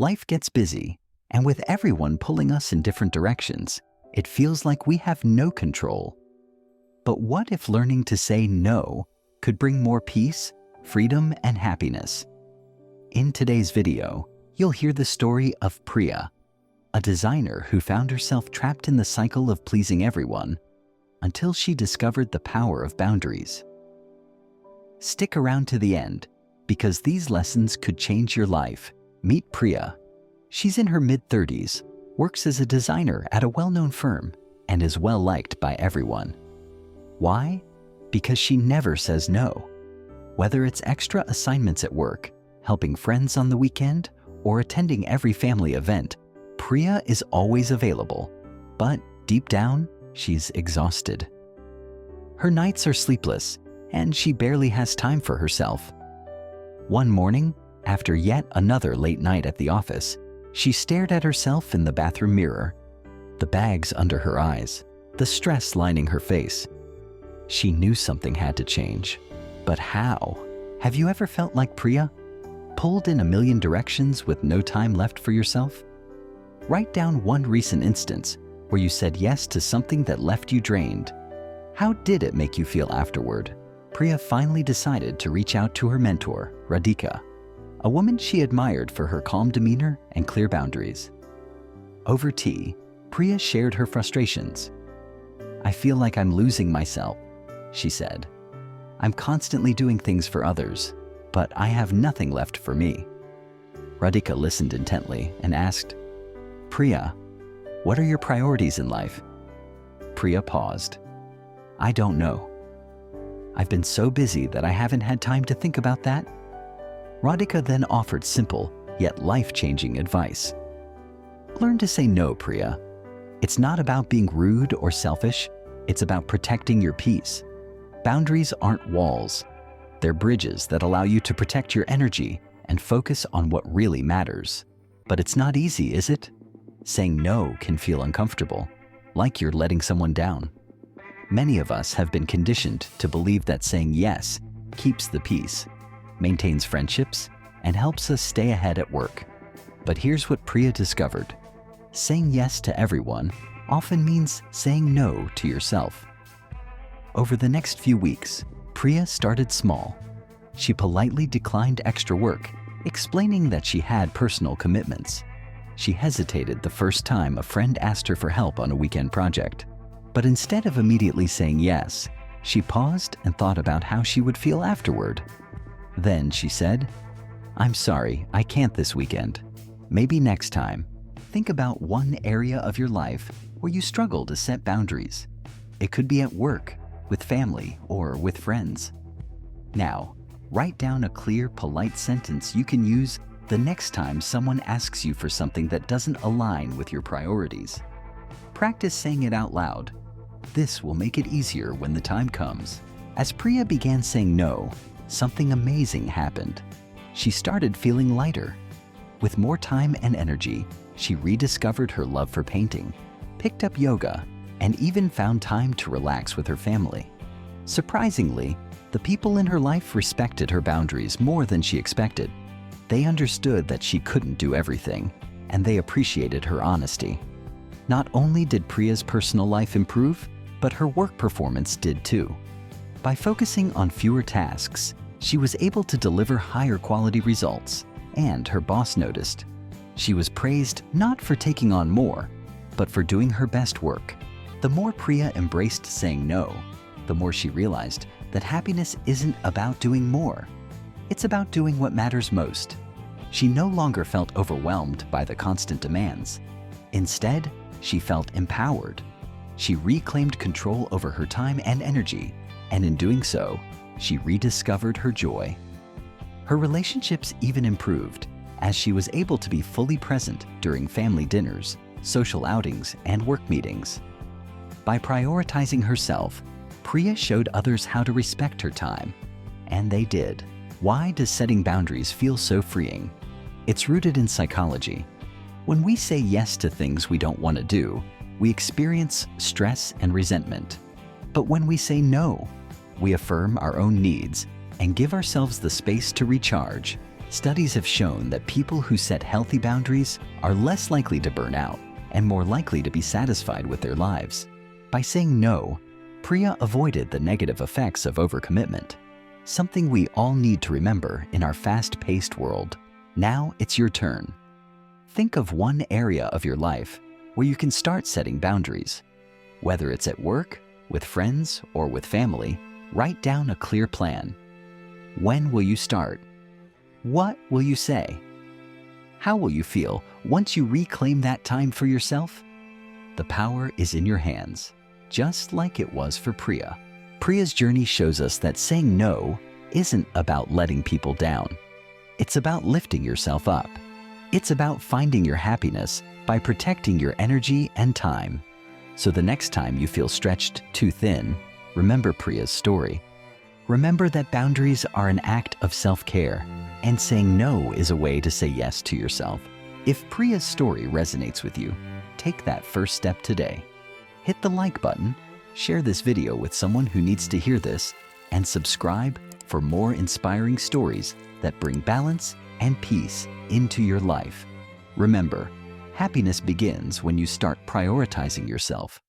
Life gets busy, and with everyone pulling us in different directions, it feels like we have no control. But what if learning to say no could bring more peace, freedom, and happiness? In today's video, you'll hear the story of Priya, a designer who found herself trapped in the cycle of pleasing everyone until she discovered the power of boundaries. Stick around to the end, because these lessons could change your life. Meet Priya. She's in her mid-30s, works as a designer at a well-known firm, and is well-liked by everyone. Why? Because she never says no. Whether it's extra assignments at work, helping friends on the weekend, or attending every family event, Priya is always available. But deep down, she's exhausted. Her nights are sleepless, and she barely has time for herself. One morning, after yet another late night at the office, she stared at herself in the bathroom mirror, the bags under her eyes, the stress lining her face. She knew something had to change. But how? Have you ever felt like Priya? Pulled in a million directions with no time left for yourself? Write down one recent instance where you said yes to something that left you drained. How did it make you feel afterward? Priya finally decided to reach out to her mentor, Radhika, a woman she admired for her calm demeanor and clear boundaries. Over tea, Priya shared her frustrations. "I feel like I'm losing myself," she said. "I'm constantly doing things for others, but I have nothing left for me." Radhika listened intently and asked, "Priya, what are your priorities in life?" Priya paused. "I don't know. I've been so busy that I haven't had time to think about that." Radhika then offered simple, yet life-changing advice. Learn to say no, Priya. It's not about being rude or selfish. It's about protecting your peace. Boundaries aren't walls. They're bridges that allow you to protect your energy and focus on what really matters. But it's not easy, is it? Saying no can feel uncomfortable, like you're letting someone down. Many of us have been conditioned to believe that saying yes keeps the peace, maintains friendships, and helps us stay ahead at work. But here's what Priya discovered. Saying yes to everyone often means saying no to yourself. Over the next few weeks, Priya started small. She politely declined extra work, explaining that she had personal commitments. She hesitated the first time a friend asked her for help on a weekend project. But instead of immediately saying yes, she paused and thought about how she would feel afterward. Then she said, "I'm sorry, I can't this weekend. Maybe next time." Think about one area of your life where you struggle to set boundaries. It could be at work, with family, or with friends. Now, write down a clear, polite sentence you can use the next time someone asks you for something that doesn't align with your priorities. Practice saying it out loud. This will make it easier when the time comes. As Priya began saying no, something amazing happened. She started feeling lighter. With more time and energy, she rediscovered her love for painting, picked up yoga, and even found time to relax with her family. Surprisingly, the people in her life respected her boundaries more than she expected. They understood that she couldn't do everything, and they appreciated her honesty. Not only did Priya's personal life improve, but her work performance did too. By focusing on fewer tasks, she was able to deliver higher quality results, and her boss noticed. She was praised not for taking on more, but for doing her best work. The more Priya embraced saying no, the more she realized that happiness isn't about doing more. It's about doing what matters most. She no longer felt overwhelmed by the constant demands. Instead, she felt empowered. She reclaimed control over her time and energy, and in doing so, she rediscovered her joy. Her relationships even improved, as she was able to be fully present during family dinners, social outings, and work meetings. By prioritizing herself, Priya showed others how to respect her time, and they did. Why does setting boundaries feel so freeing? It's rooted in psychology. When we say yes to things we don't want to do, we experience stress and resentment. But when we say no, we affirm our own needs and give ourselves the space to recharge. Studies have shown that people who set healthy boundaries are less likely to burn out and more likely to be satisfied with their lives. By saying no, Priya avoided the negative effects of overcommitment, something we all need to remember in our fast-paced world. Now it's your turn. Think of one area of your life where you can start setting boundaries. Whether it's at work, with friends, or with family, write down a clear plan. When will you start? What will you say? How will you feel once you reclaim that time for yourself? The power is in your hands, just like it was for Priya. Priya's journey shows us that saying no isn't about letting people down. It's about lifting yourself up. It's about finding your happiness by protecting your energy and time. So the next time you feel stretched too thin, remember Priya's story. Remember that boundaries are an act of self-care, and saying no is a way to say yes to yourself. If Priya's story resonates with you, take that first step today. Hit the like button, share this video with someone who needs to hear this, and subscribe for more inspiring stories that bring balance and peace into your life. Remember, happiness begins when you start prioritizing yourself.